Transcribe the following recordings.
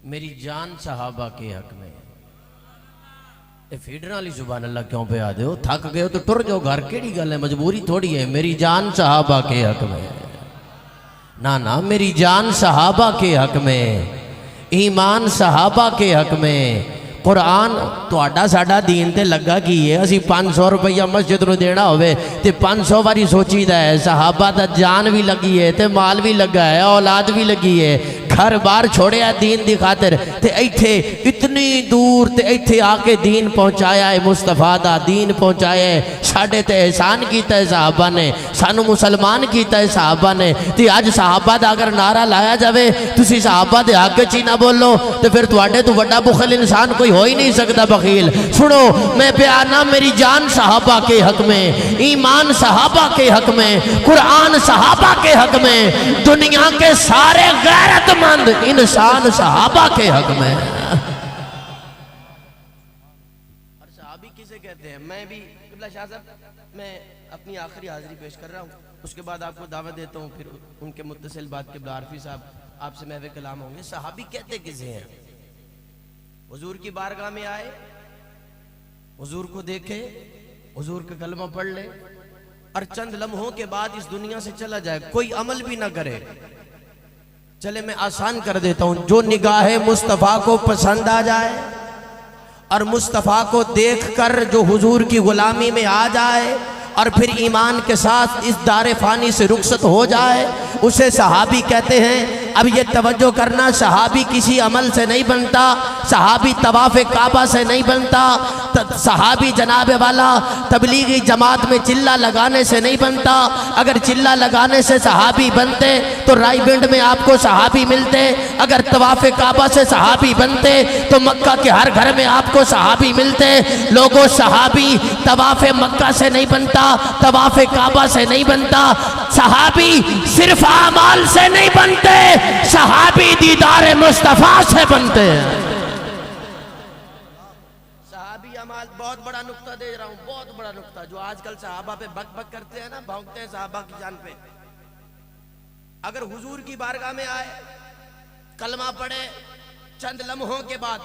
मेरी जान सहाबा के हक में। ये फीडर वाली जुबान अल्लाह क्यों पे आ दे हो? थक गए हो तो टुर जाओ घर, केड़ी गल है, मजबूरी थोड़ी है। मेरी जान सहाबा के हक में, ना ना, मेरी जान सहाबा के हक में, ईमान सहाबा के हक में। कुरान तुहाडा साडा दीन ते लगा की है। असी 500 रुपया मस्जिद नूं देना होवे ते 500 बारी सोचीदा है। सहाबा दा जान भी लगी है ते माल भी लगा है, औलाद भी लगी है, घर बार छोड़िया दीन दी खातिर ते इत्थे इतनी दूर ते इत्थे आके दीन पहुंचाया है। मुस्तफा दा दीन पहुंचाया है। साडे ते एहसान कीता है सहाबा ने, सानू मुसलमान कीता है सहाबा ने। ते अज सहाबा दा अगर नारा लाया जाए तुसी सहाबा दे हक च ही ना बोलो तो फिर तुहाडे तो वड्डा बुखल इंसान कोई हो ही नहीं सकता। बखील सुनो, मैं बयाना मेरी जान सहाबा के हक में, ईमान सहाबा के हक में, कुरान सहाबा के हक में, दुनिया के सारे गैरतमंद इंसान सहाबा के हक में। और सहाबी किसे कहते हैं? मैं भी किबला शाह साहब, मैं अपनी आखिरी हाजिरी पेश कर रहा हूँ, उसके बाद आपको दावत देता हूँ, फिर उनके मुत्तसिल बात किबला आरफी साहब आपसे महवे कलाम होंगे। सहाबी कहते किसे हैं? हुजूर की बारगाह में आए, हुजूर को देखे, हुजूर का कलमा पढ़ ले और चंद लम्हों के बाद इस दुनिया से चला जाए, कोई अमल भी ना करे। चले मैं आसान कर देता हूं, जो निगाहे मुस्तफ़ा को पसंद आ जाए और मुस्तफ़ा को देखकर जो हुजूर की गुलामी में आ जाए और फिर ईमान के साथ इस दारे फानी से रुखसत हो जाए, उसे सहाबी कहते हैं। अब ये तवज्जो करना, सहाबी किसी अमल से नहीं बनता, सहाबी तवाफ़े काबा से नहीं बनता, सहाबी जनाबे वाला तबलीगी जमात में चिल्ला लगाने से नहीं बनता। अगर चिल्ला लगाने से सहाबी बनते तो रायबिंड में आपको सहाबी मिलते, अगर तवाफ़े काबा से सहाबी बनते तो मक्का के हर घर में आपको सहाबी मिलते। लोगों, सहाबी तवाफ़े मक्का से नहीं बनता, तवाफ़े काबा से नहीं बनता, सहाबी सिर्फ आमाल से नहीं बनते, सहाबी दीदार मुस्तफा से बनते हैं। सहाबी अमाल, बहुत बड़ा नुक्ता दे रहा हूं, बहुत बड़ा नुक्ता, जो आजकल सहाबा पे बक बक करते हैं ना, भौंकते हैं सहाबा की जान पे। अगर हुजूर की बारगाह में आए, कलमा पढ़े, चंद लम्हों के बाद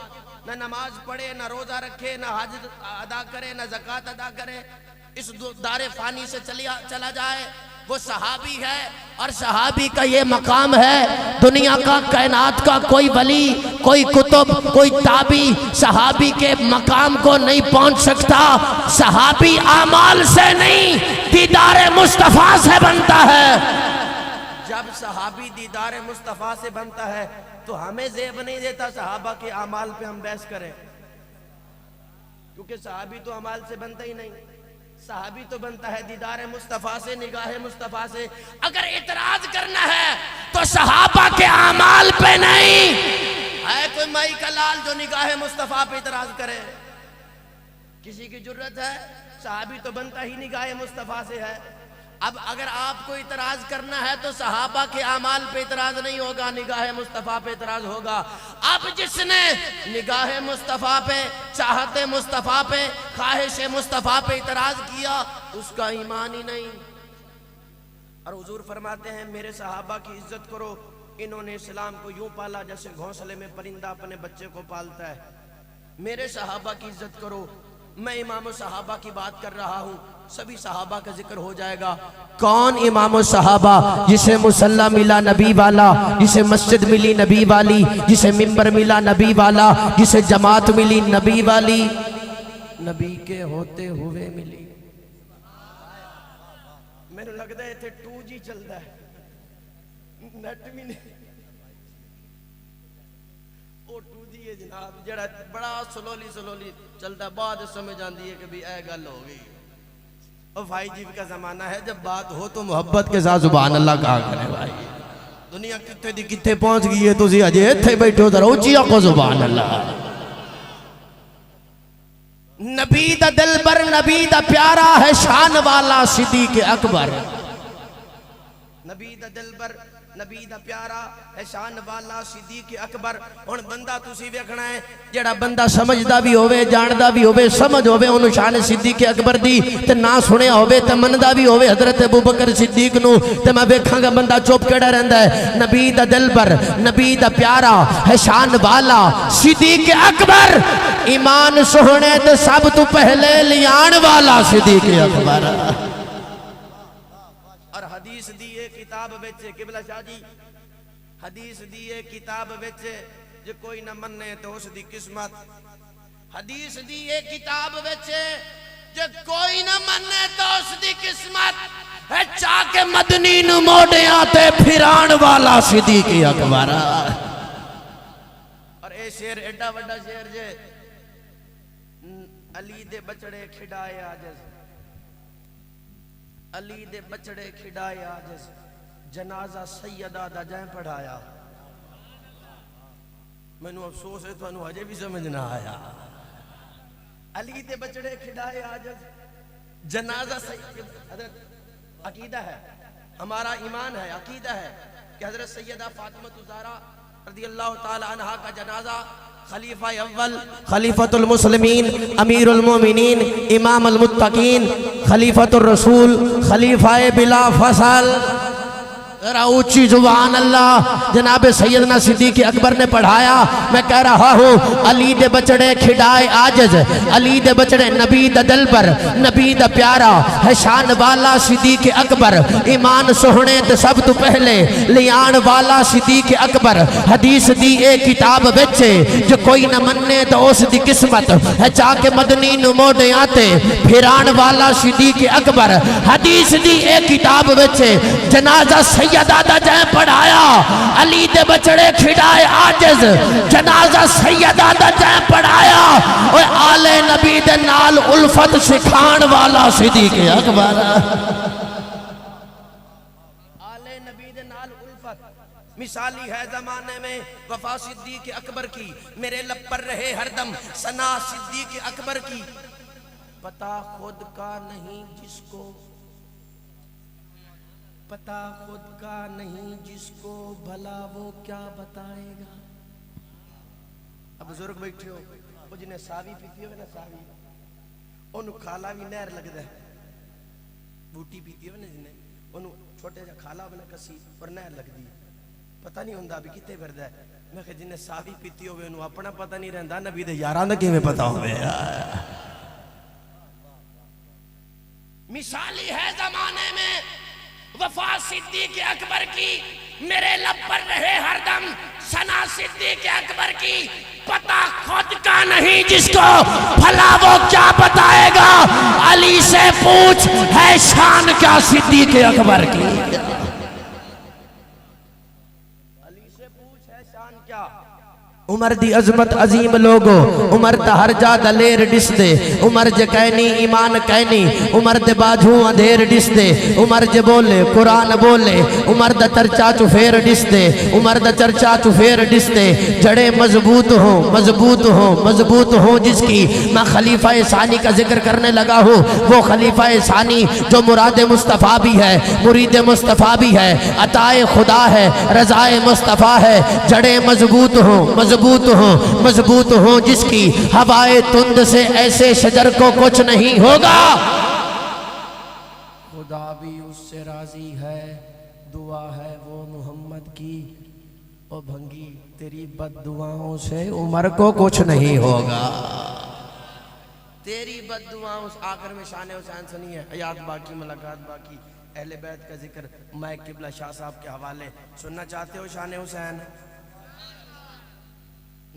न नमाज पढ़े, न रोजा रखे, न हज अदा करे, न ज़कात अदा करे, इस दारे फानी से चला जाए, वो सहाबी है। और सहाबी का ये मकाम है, दुनिया का कायनात का कोई वली, कोई कुतुब, कोई ताबी सहाबी के मकाम को नहीं पहुंच सकता। सहाबी आमाल से नहीं, दीदार मुस्तफा से बनता है। जब सहाबी दीदार मुस्तफा से बनता है तो हमें ज़ेब नहीं देता सहाबा के आमाल पे हम बहस करें, क्योंकि सहाबी तो अमाल से बनता ही नहीं, सहाबी तो बनता है दीदार मुस्तफा से, निगाह मुस्तफा से। अगर इतराज करना है तो सहाबा के आमाल पे नहीं है। कोई माई का लाल जो निगाह मुस्तफा पे इतराज करे? किसी की जुर्रत है? सहाबी तो बनता ही निगाह मुस्तफा से है। अब अगर आपको इतराज करना है तो सहाबा के आमाल पे इतराज नहीं होगा, निगाह मुस्तफा पे इतराज होगा। अब जिसने निगाह मुस्तफा पे, चाहते मुस्तफा पे, ख्वाहिश मुस्तफा पे इतराज किया, उसका ईमान ही नहीं। और हुजूर फरमाते हैं, मेरे सहाबा की इज्जत करो, इन्होंने इस्लाम को यूं पाला जैसे घोंसले में परिंदा अपने बच्चे को पालता है। मेरे सहाबा की इज्जत करो। मैं इमाम सहाबा की बात कर रहा हूँ, सभी सहाबा का जिक्र हो जाएगा। कौन इमाम सहाबा? जिसे मुसल्ला मिला नबी वाला, जिसे मस्जिद मिली नबी वाली, जिसे मिंबर मिला नबी वाला, जिसे जमात मिली नबी वाली, नबी के होते हुए मिली। मेरे लगता है इतने 2G चलता है, नेट भी नहीं। ओ 2G है जनाब, जरा बड़ा स्लोली चलता, बाद समझ आती है कि भी ऐ गल हो गई। और 5G का जमाना है, जब बात हो तो मोहब्बत के साथ सुभान अल्लाह कहा करें भाई। दुनिया कितने दी कितने पहुंच गई है, तुसी अजे इत्थे बैठो, जरा उच्ची आखो सुभान अल्लाह। नबी दा दिलबर, नबी दा प्यारा है, शान वाला सिद्दीक़ अकबर। नबी दा दिलबर, नबी दा प्यारा है शान वाला सिद्दीक अकबर। हुण बंदा तुसी वेखना है जेड़ा बंदा समझदा भी होवे जानदा भी होवे समझ होवे उन्होंने शान सिद्दीक अकबर दी ते ना सुनिया होवे ते मनदा भी होवे हजरत अबू बकर सिद्दीक नू ते मैं वेखांगा बंदा चुप केड़ा रहिंदा है। नबी दा दिलबर नबी दा प्यारा है शान वाला सिद्दीक अकबर ईमान सोहने ते सब तो पहले लियान वाला सिद्दीक अकबर। और हदीस दी एक किताब विच किबला शाह जी हदीस दी एक किताब विच जे कोई न मन्ने तो उसदी किस्मत। हदीस दी एक किताब विच जे कोई न मन्ने तो उसदी किस्मत है चाके मदनी नु मोड़ियां ते फिरान वाला सिद्दीक अकबर। और ए शेर एडा वड्डा शेर जे अली दे बचड़े खिडाए आजज अली दे बचड़े खिडाए आजज जनाजा सैयदा दा जै पढ़ाया। मैनू अफसोस है तुहानू अजे भी समझ ना आया। अली दे बचड़े खिडाए आजज जनाजा हजरत अकीदा है हमारा ईमान है अकीदा है कि हजरत सैयदा फातिमा ज़हरा रज़ियल्लाहु ताला अन्हा का जनाजा खलीफा अव्वल खलीफतुल मुस्लिमीन अमीरुल मोमिनीन इमामुल मुत्तकीन खलीफतुर रसूल खलीफाए बिला फसल जरा ऊंची जुबान अल्लाह जनाब सैयदना सिद्दीक अकबर ने पढ़ाया। मैं कह रहा हूँ अली दे बचड़े खिडाए आजज अली दे बचड़े नबी दा दिलबर नबी दा प्यारा है शान वाला सिद्दीक अकबर ईमान सोहने ते सब तो पहले लियान वाला सिद्दीक अकबर। हदीस दी एक किताब बेचे जो कोई न मन्ने तो उस दी किस्मत है चाके मदनी नु मोड़े आते फिरान वाला सिद्दीक अकबर। हदीस दी एक किताब बेचे जनाजा सैयदा दा जै पढ़ाया अली दे बचड़े खिडाए आजिज जनाजा सैयदा दा जै पढ़ाया ओए आले नबी दे नाल उल्फत सिखाण वाला सिद्दीक अकबर। आले नबी दे नाल उल्फत मिसाली है जमाने में वफा सिद्दीक अकबर की मेरे लब पर रहे हरदम सना सिद्दीक अकबर की। पता खुद का नहीं जिसको पता खुद का नहीं जिसको भला वो क्या बताएगा। अब बुजुर्ग बैठे हो वो जिन्हें सावी पीती हो ना सावी ओनू खाला भी नहर लगता है बूटी पीती हो ना जिन्हें ओनू छोटे जा खाला बना कसी पर नहर लगती पता नहीं होंदा भी कितने फिरदा है। मैं कहा जिन्हें सावी पीती होवे ओनू अपना पता नहीं रहंदा नबी दे यारां दा किवें पता होवे। मिसाली है जमाने में वफा सिद्दीक अकबर की मेरे लब पर रहे हरदम सना सिद्दीक अकबर की। पता खुद का नहीं जिसको भला वो क्या बताएगा। अली से पूछ है शान क्या सिद्दीक अकबर की। अली से पूछ है शान क्या। उमर दी अजमत अजीम लोगो उमर दा हर जा दलेर डिस दे उमर जे कहनी ईमान कहनी उमर दे बाजू अंधेर डिस दे उमर जे बोले कुरान बोले उमर दा चर्चा चुफेर डिस दे उमर दा चर्चा चुफेर डिस दे। जड़े मजबूत हो मजबूत हो मजबूत हो जिसकी। मैं खलीफा सानी का जिक्र करने लगा हूँ वो खलीफा सानी जो मुराद मुस्तफ़ा भी है मुरीद मुस्तफ़ा भी है अताए खुदा है रज़ाए मुस्तफ़ा है। जड़े मजबूत हो मजबूत हो जिसकी हवाए तुंद से ऐसे शजर को कुछ नहीं होगा। खुदा भी उससे राजी है दुआ है वो मोहम्मद की। ओ भंगी तेरी बद्दुआओं से उमर को कुछ नहीं होगा। तेरी बद्दुआओं आखिर में शान हुसैन सुनी है हयात बाकी मुलाकात बाकी अहले बैत का जिक्र मैं किबला शाह साहब के हवाले सुनना चाहते हो शान हुसैन।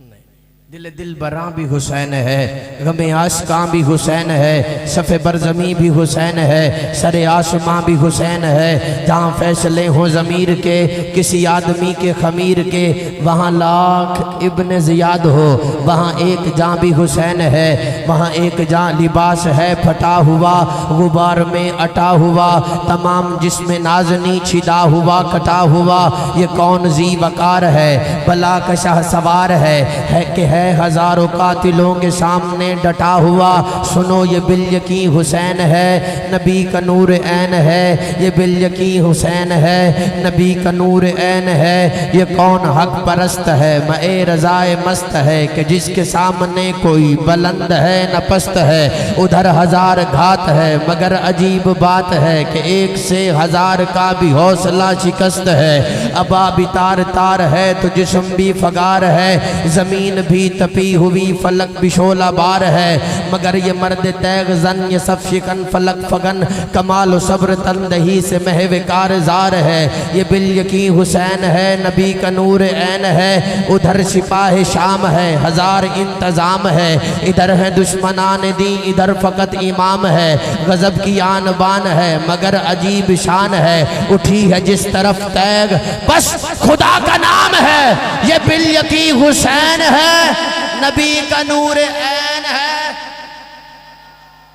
नहीं दिल दिल बरा भी हुसैन है गमे आशकां भी हुसैन है सफ़े बरज़मी भी हुसैन है सरे आसमां भी हुसैन है। जहाँ फैसले हो ज़मीर के किसी आदमी के खमीर के वहाँ लाख इब्न ज़ियाद हो वहाँ एक जान भी हुसैन है। वहाँ एक जान लिबास है फटा हुआ गुबार में अटा हुआ तमाम जिस्म नाज़नी छिदा हुआ कटा हुआ। ये कौन जी वकार है भला का शाह सवार है कि है है हजारों कातिलों के सामने डटा हुआ, सुनो ये बिल यकीन हुसैन है, नबी का नूर ऐन है, ये बिल यकीन हुसैन है, नबी का नूर ऐन है। ये कौन हक परस्त है, मैं रज़ाए मस्त है, कि जिसके सामने कोई बुलंद है न पस्त है। उधर हजार घात है मगर अजीब बात है, कि एक से हजार का भी हौसला शिकस्त है। अबा भी तार तार है तो जिस्म भी फगार है, जमीन भी तपी हुई फलक भी शोला बार है, मगर ये मर्द तैग जन ये सब शिकन फलक फगन, कमाल सब्र तंदही से महव कारजार है। ये बिल यकीन हुसैन है, नबी का नूर ऐन है। उधर सिपाह शाम है, हजार इंतजाम है, इधर है दुश्मनान दी, इधर फकत इमाम है। गजब की आन बान है मगर अजीब शान है, उठी है जिस तरफ तैग बस खुदा का नाम है। ये बिल यकीन हुसैन है, नबी का नूर ऐन है।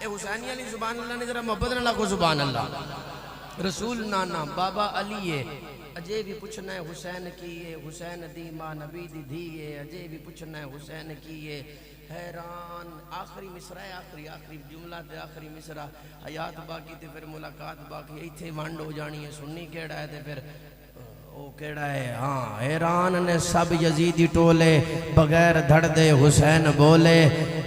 हुसैनी अली जुबान अल्लाह ने जरा मोहब्बत न लाखो जुबान अल्लाह। रसूल नाना बाबा अली है, अजय भी पूछना है हुसैन की है, हुसैन दी माँ नबी दी धी है, अजय भी पूछना है हुसैन की है। हैरान आखिरी मिसरा है, आखिरी जुमला ते आखिरी मिसरा, हयात बाकी ते फिर मुलाकात बाकी, इत्थे वंड हो जानी है। सुन्नी केड़ा है ते फिर ओ केड़ा है। हाँ, हैरान ने सब यजीदी टोले, बगैर धड़ दे हुसैन बोले।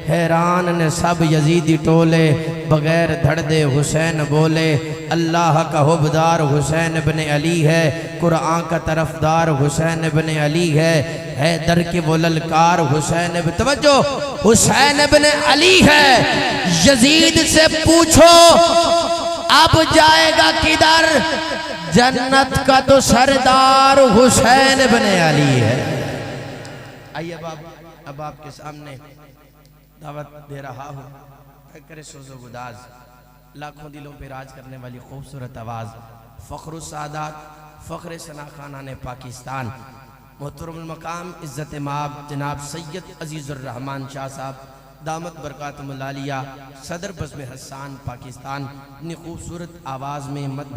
हैरान ने सब यजीदी टोले, बगैर धड़ दे हुसैन बोले। अल्लाह का हुबदार हुसैन इब्न अली है, कुरान का तरफदार हुसैन इब्न अली है। हैदर के वो ललकार हुसैन इब्न, तवज्जो, हुसैन इब्न अली है। यजीद से पूछो अब जाएगा किधर, जन्नत का तो सरदार हुसैन इब्न अली है। आइए अब आपके सामने दावत दे रहा हूँ, करे सोजो गुदाज, लाखों दिलों पे राज करने वाली खूबसूरत आवाज़, फ़ख्रुस सादात, फ़ख्र सना खानाने पाकिस्तान, मोहतरम मकाम इज़्ज़त माब जनाब सैयद अजीज़ुर रहमान शाह साहब दामत बरकातुहुल आलिया, सदर बज़्म हस्सान पाकिस्तान, अपनी खूबसूरत आवाज़ में मत